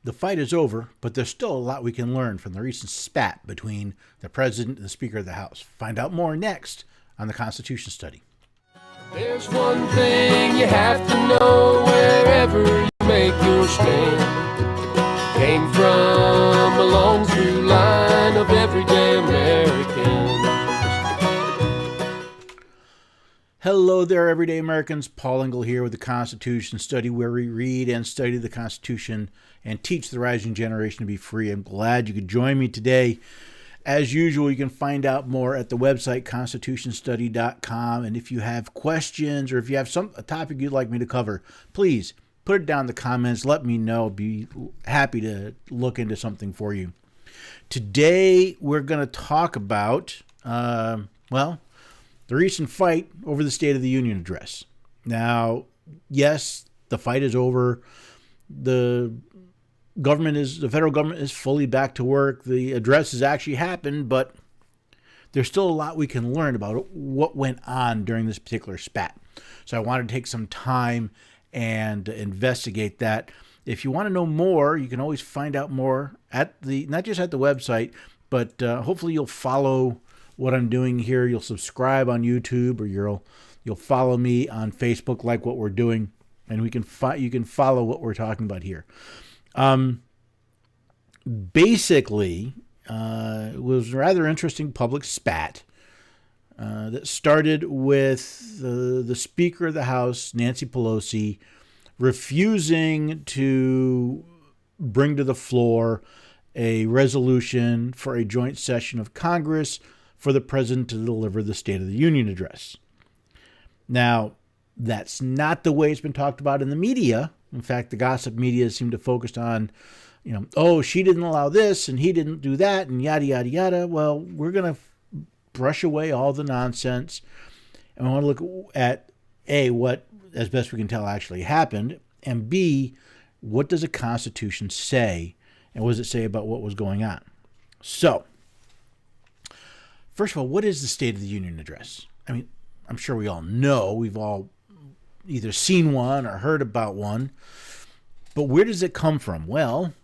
The fight is over, but there's still a lot we can learn from the recent spat between the President and the Speaker of the House. Find out more next on the Constitution Study. There's one thing you have to know wherever you make your stand. Came from a long through line of everyday Americans. Hello there, everyday Americans. Paul Engel here with the Constitution Study, where we read and study the Constitution and teach the rising generation to be free. I'm glad you could join me today. As usual, you can find out more at the website, constitutionstudy.com. And if you have questions or if you have a topic you'd like me to cover, please put it down in the comments. Let me know. I'd be happy to look into something for you. Today, we're going to talk about, the recent fight over the State of the Union address. Now, yes, the fight is over. The federal government is fully back to work. The address has actually happened, but there's still a lot we can learn about what went on during this particular spat. So I wanted to take some time and investigate that. If you want to know more, you can always find out more not just at the website, but hopefully you'll follow what I'm doing here. You'll subscribe on YouTube, or you'll follow me on Facebook, like what we're doing, and you can follow what we're talking about here. Basically, it was a rather interesting public spat that started with the Speaker of the House, Nancy Pelosi, refusing to bring to the floor a resolution for a joint session of Congress for the President to deliver the State of the Union address. Now, that's not the way it's been talked about in the media. In fact, the gossip media seem to focus on, she didn't allow this and he didn't do that and yada, yada, yada. Well, we're going to brush away all the nonsense. And we want to look at, A, what, as best we can tell, actually happened, and B, what does the Constitution say, and what does it say about what was going on? So, first of all, what is the State of the Union address? I mean, I'm sure we all know. We've all either seen one or heard about one. But where does it come from? Well,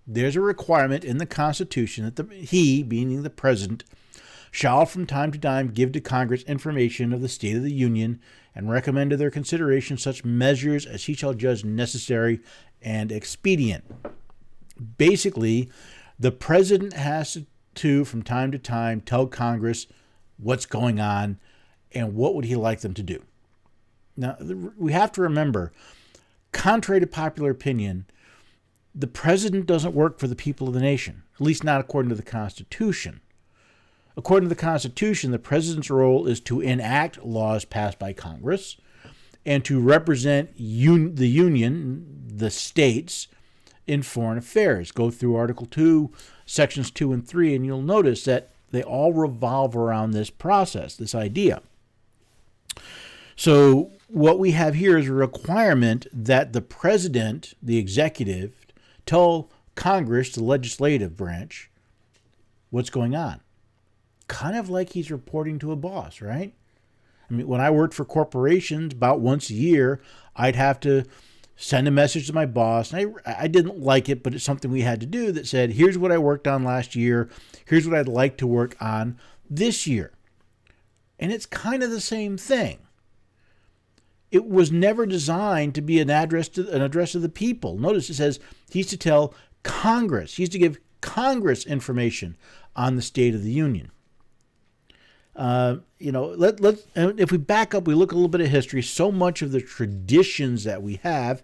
there's a requirement in the Constitution that he, meaning the President, shall from time to time give to Congress information of the State of the Union and recommend to their consideration such measures as he shall judge necessary and expedient. Basically, the President has to, from time to time, tell Congress what's going on and what would he like them to do. Now, we have to remember, contrary to popular opinion, the President doesn't work for the people of the nation, at least not according to the Constitution. According to the Constitution, the President's role is to enact laws passed by Congress and to represent the Union, the states, in foreign affairs. Go through Article 2, Sections 2 and 3, and you'll notice that they all revolve around this process, this idea. So what we have here is a requirement that the President, the executive, tell Congress, the legislative branch, what's going on. Kind of like he's reporting to a boss, right? I mean, when I worked for corporations, about once a year, I'd have to send a message to my boss. And I didn't like it, but it's something we had to do that said, here's what I worked on last year. Here's what I'd like to work on this year. And it's kind of the same thing. It was never designed to be an address to the people. Notice it says he's to tell Congress. He's to give Congress information on the State of the Union. If we back up, we look a little bit of history. So much of the traditions that we have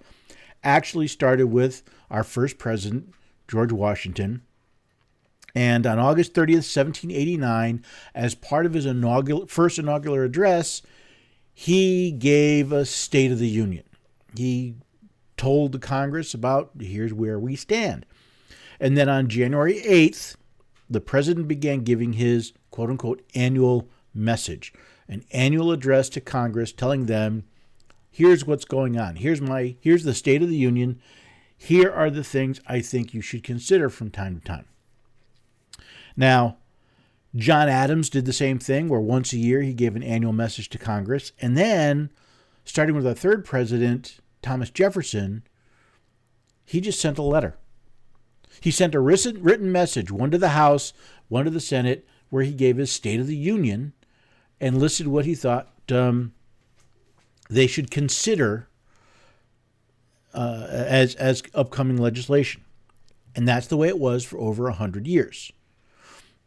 actually started with our first president, George Washington. And on August 30th, 1789, as part of his first inaugural address, he gave a State of the Union. He told the Congress about, here's where we stand. And then on January 8th, the president began giving his quote-unquote annual message, an annual address to Congress telling them, here's what's going on. Here's the State of the Union. Here are the things I think you should consider from time to time. Now, John Adams did the same thing, where once a year he gave an annual message to Congress. And then, starting with our third president, Thomas Jefferson, he just sent a letter. He sent a written message, one to the House, one to the Senate, where he gave his State of the Union and listed what he thought they should consider as upcoming legislation. And that's the way it was for over 100 years.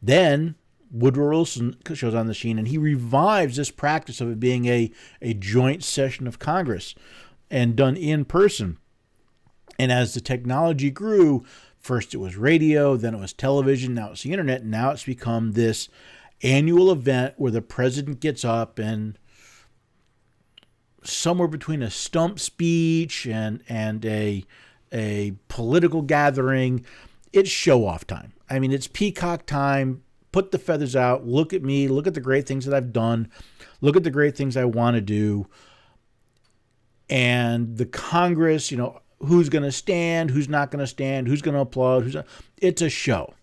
Then Woodrow Wilson shows on the scene, and he revives this practice of it being a joint session of Congress and done in person. And as the technology grew, first it was radio, then it was television, now it's the internet, and now it's become this annual event where the president gets up and somewhere between a stump speech and a political gathering, it's show-off time. I mean, it's peacock time. Put the feathers out. Look at me. Look at the great things that I've done. Look at the great things I want to do. And the Congress, who's going to stand, who's not going to stand, who's going to applaud. It's a show.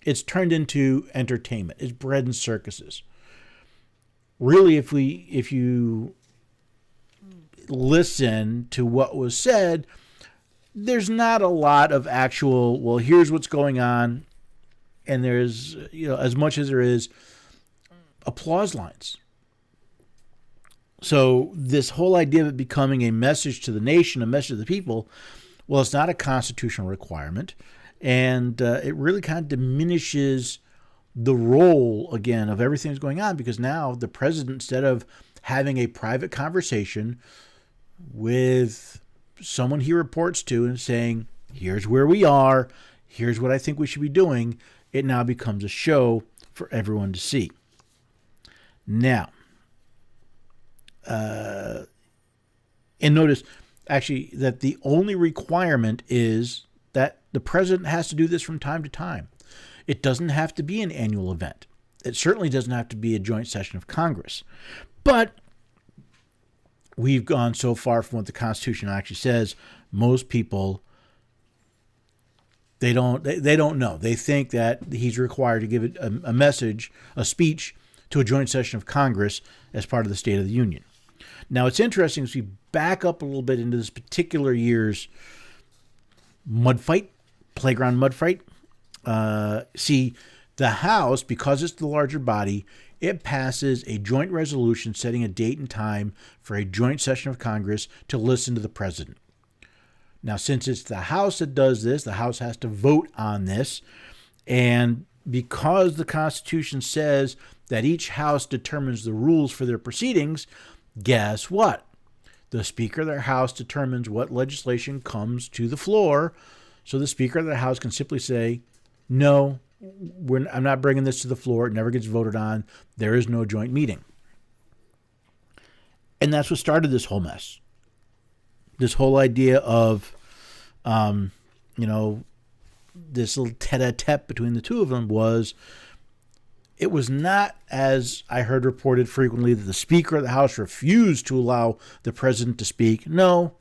It's turned into entertainment. It's bread and circuses. Really, if you listen to what was said, there's not a lot of actual, well, here's what's going on. And there's, as much as there is applause lines. So this whole idea of it becoming a message to the nation, a message to the people, well, it's not a constitutional requirement. And it really kind of diminishes the role, again, of everything that's going on, because now the president, instead of having a private conversation with someone he reports to and saying, here's where we are, here's what I think we should be doing, it now becomes a show for everyone to see. Now, and notice actually that the only requirement is that the president has to do this from time to time. It doesn't have to be an annual event. It certainly doesn't have to be a joint session of Congress. But we've gone so far from what the Constitution actually says, most people, they don't know. They think that he's required to give it a message, a speech to a joint session of Congress as part of the State of the Union. Now, it's interesting as we back up a little bit into this particular year's playground mud fight. See, the House, because it's the larger body, it passes a joint resolution setting a date and time for a joint session of Congress to listen to the president. Now, since it's the House that does this, the House has to vote on this. And because the Constitution says that each House determines the rules for their proceedings, guess what? The Speaker of their House determines what legislation comes to the floor. So the Speaker of the House can simply say, no, I'm not bringing this to the floor. It never gets voted on. There is no joint meeting. And that's what started this whole mess. This whole idea of, this little tete-a-tete between the two of them it was not, as I heard reported frequently, that the Speaker of the House refused to allow the president to speak. No,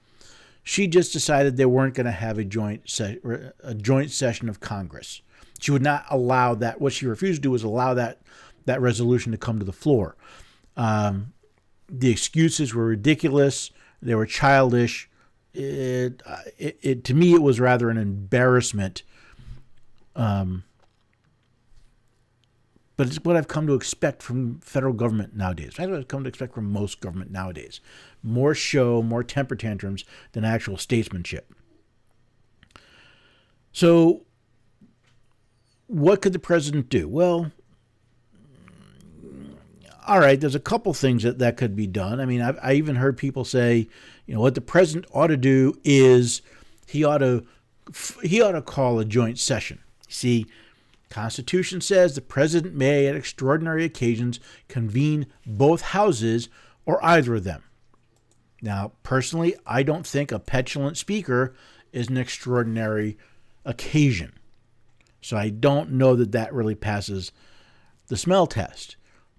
she just decided they weren't going to have a joint session of Congress. She would not allow that. What she refused to do was allow that resolution to come to the floor. The excuses were ridiculous. They were childish. To me, it was rather an embarrassment. But it's what I've come to expect from federal government nowadays. It's what I've come to expect from most government nowadays. More show, more temper tantrums than actual statesmanship. So, what could the president do? Well, all right, there's a couple things that could be done. I mean, I even heard people say, what the president ought to do is he ought to call a joint session. See, Constitution says the president may, at extraordinary occasions, convene both houses or either of them. Now, personally, I don't think a petulant speaker is an extraordinary occasion. So I don't know that really passes the smell test.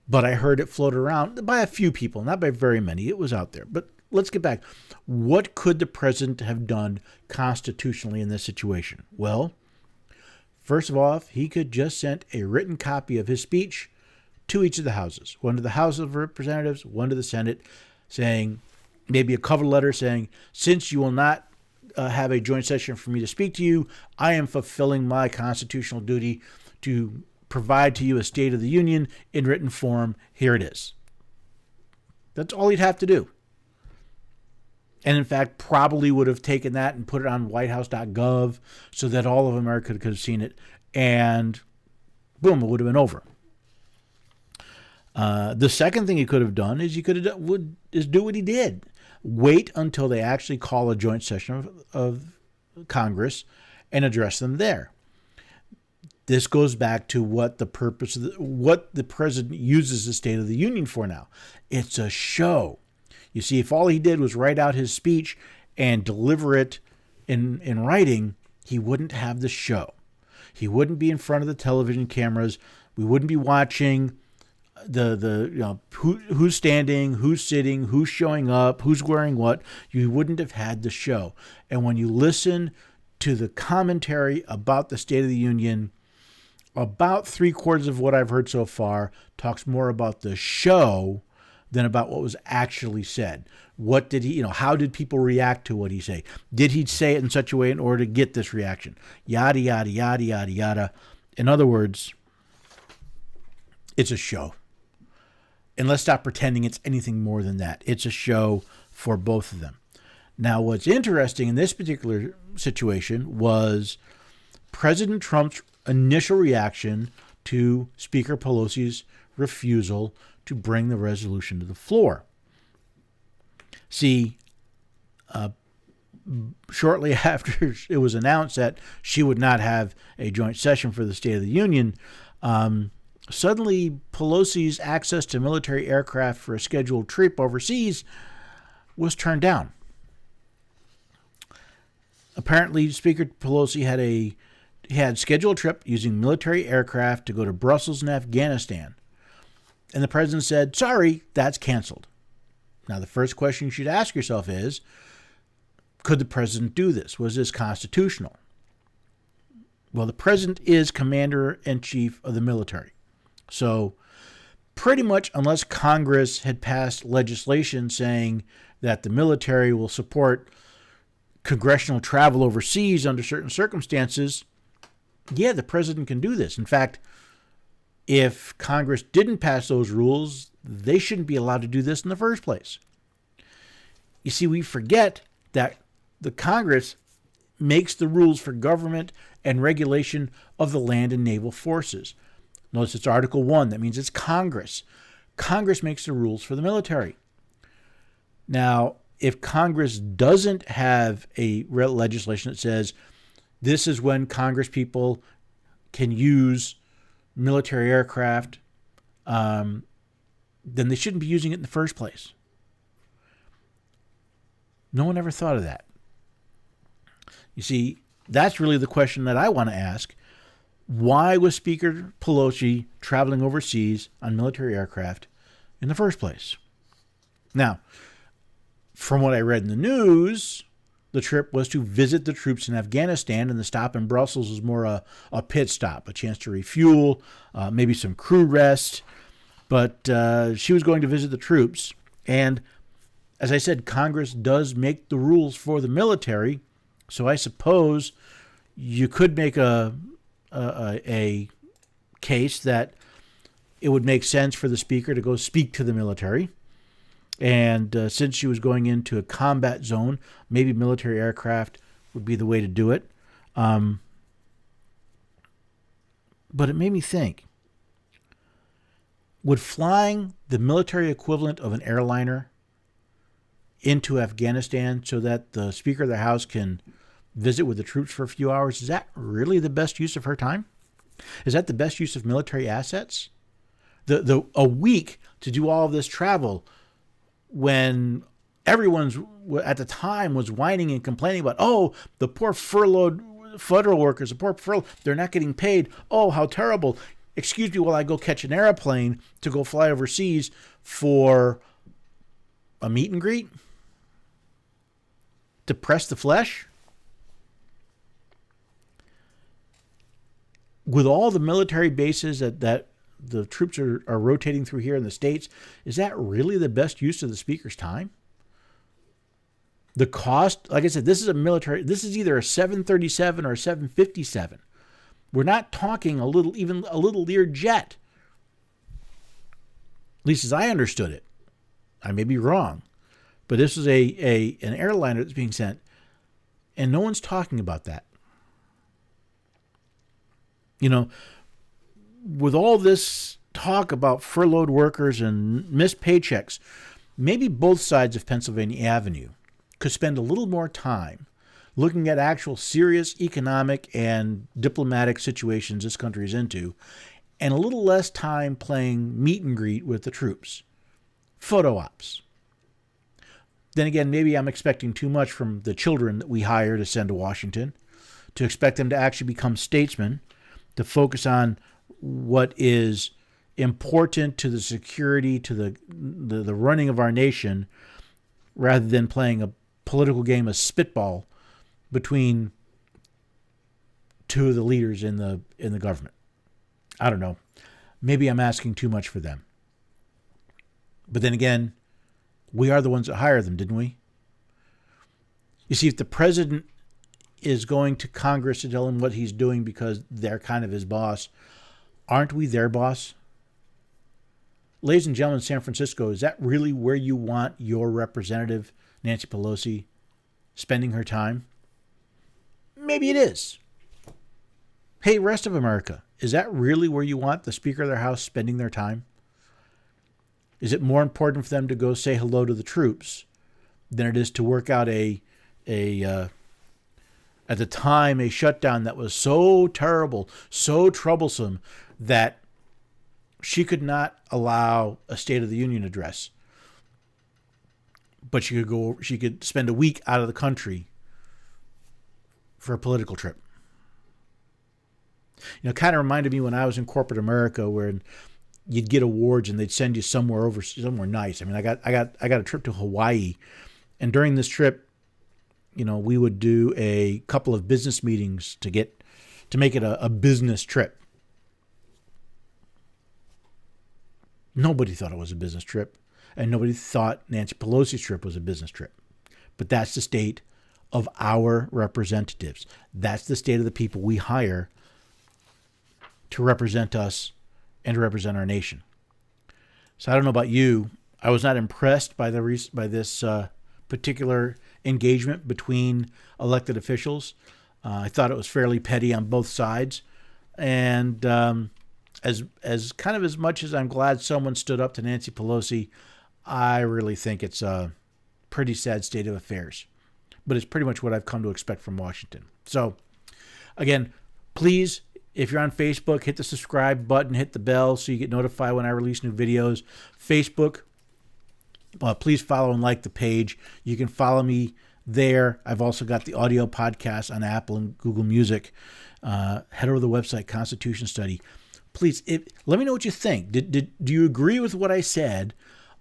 But I heard it float around by a few people, not by very many. It was out there. But let's get back. What could the president have done constitutionally in this situation? Well, first of all, he could just send a written copy of his speech to each of the houses, one to the House of Representatives, one to the Senate, saying, maybe a cover letter saying, since you will not have a joint session for me to speak to you. I am fulfilling my constitutional duty to provide to you a State of the Union in written form. Here it is. That's all he'd have to do. And in fact, probably would have taken that and put it on whitehouse.gov so that all of America could have seen it. And boom, it would have been over. The second thing he could have done is do what he did. Wait until they actually call a joint session of Congress and address them there. This goes back to what the purpose of what the president uses the State of the Union for now. It's a show. You see, if all he did was write out his speech and deliver it in writing, he wouldn't have the show. He wouldn't be in front of the television cameras. We wouldn't be watching who's standing, who's sitting, who's showing up, who's wearing what. You wouldn't have had the show. And when you listen to the commentary about the State of the Union, about 3/4 of what I've heard so far talks more about the show than about what was actually said. What did he, how did people react to what he say? Did he say it in such a way in order to get this reaction? Yada, yada, yada, yada, yada. In other words, it's a show. And let's stop pretending it's anything more than that. It's a show for both of them. Now, what's interesting in this particular situation was President Trump's initial reaction to Speaker Pelosi's refusal to bring the resolution to the floor. See, shortly after it was announced that she would not have a joint session for the State of the Union, suddenly Pelosi's access to military aircraft for a scheduled trip overseas was turned down. Apparently, Speaker Pelosi had scheduled a trip using military aircraft to go to Brussels and Afghanistan. And the president said, sorry, that's canceled. Now, the first question you should ask yourself is, could the president do this? Was this constitutional? Well, the president is commander-in-chief of the military. So pretty much unless Congress had passed legislation saying that the military will support congressional travel overseas under certain circumstances, yeah, the president can do this. In fact, if Congress didn't pass those rules, they shouldn't be allowed to do this in the first place. You see, we forget that the Congress makes the rules for government and regulation of the land and naval forces. Notice it's Article 1. That means it's Congress. Congress makes the rules for the military. Now, if Congress doesn't have a legislation that says this is when Congress people can use military aircraft, then they shouldn't be using it in the first place. No one ever thought of that. You see, that's really the question that I want to ask. Why was Speaker Pelosi traveling overseas on military aircraft in the first place? Now, from what I read in the news, the trip was to visit the troops in Afghanistan, and the stop in Brussels was more a pit stop, a chance to refuel, maybe some crew rest. But she was going to visit the troops. And as I said, Congress does make the rules for the military. So I suppose you could make a case that it would make sense for the speaker to go speak to the military. And since she was going into a combat zone, maybe military aircraft would be the way to do it. But it made me think, would flying the military equivalent of an airliner into Afghanistan so that the Speaker of the House can visit with the troops for a few hours, is that really the best use of her time? Is that the best use of military assets? A week to do all of this travel when everyone's at the time was whining and complaining about, oh, the poor furloughed federal workers, they're not getting paid. Oh, how terrible. Excuse me while I go catch an airplane to go fly overseas for a meet and greet? To press the flesh? With all the military bases that the troops are rotating through here in the States, is that really the best use of the speaker's time? The cost, like I said, this is either a 737 or a 757. We're not talking even a little Lear jet. At least as I understood it. I may be wrong. But this is an airliner that's being sent, and no one's talking about that. With all this talk about furloughed workers and missed paychecks, maybe both sides of Pennsylvania Avenue could spend a little more time looking at actual serious economic and diplomatic situations this country is into, and a little less time playing meet and greet with the troops. Photo ops. Then again, maybe I'm expecting too much from the children that we hire to send to Washington, to expect them to actually become statesmen, to focus on what is important to the security, to the running of our nation, rather than playing a political game of spitball between two of the leaders in the government. I don't know. Maybe I'm asking too much for them. But then again, we are the ones that hire them, didn't we? You see, if the president is going to Congress to tell him what he's doing because they're kind of his boss, aren't we their boss? Ladies and gentlemen, San Francisco, is that really where you want your representative, Nancy Pelosi, spending her time? Maybe it is. Hey, rest of America, is that really where you want the Speaker of their House spending their time? Is it more important for them to go say hello to the troops than it is to work out at the time, a shutdown that was so terrible, so troublesome that she could not allow a State of the Union address, but she could spend a week out of the country for a political trip. It kind of reminded me when I was in corporate America, where you'd get awards and they'd send you somewhere nice. I mean, I got a trip to Hawaii, and during this trip, we would do a couple of business meetings to make it a business trip. Nobody thought it was a business trip, and nobody thought Nancy Pelosi's trip was a business trip. But that's the state of our representatives. That's the state of the people we hire to represent us and to represent our nation. So I don't know about you. I was not impressed by this particular engagement between elected officials. I thought it was fairly petty on both sides, and as kind of as much as I'm glad someone stood up to Nancy Pelosi, I really think it's a pretty sad state of affairs. But it's pretty much what I've come to expect from Washington. So, again, please, if you're on Facebook, hit the subscribe button, hit the bell so you get notified when I release new videos. Facebook, please follow and like the page. You can follow me there. I've also got the audio podcast on Apple and Google Music. Head over to the website, Constitution Study. Please, let me know what you think. Do you agree with what I said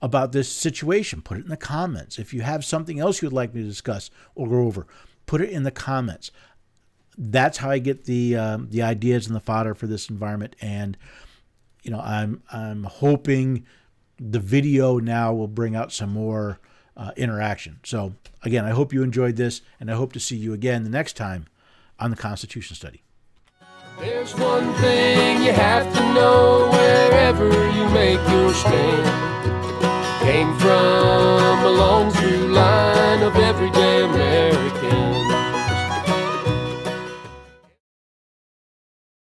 about this situation? Put it in the comments. If you have something else you would like me to discuss or go over, put it in the comments. That's how I get the ideas and the fodder for this environment. And I'm hoping the video now will bring out some more interaction. So again, I hope you enjoyed this, and I hope to see you again the next time on the Constitution Study. There's one thing you have to know wherever you make your stand. Came from a long through line of everyday Americans.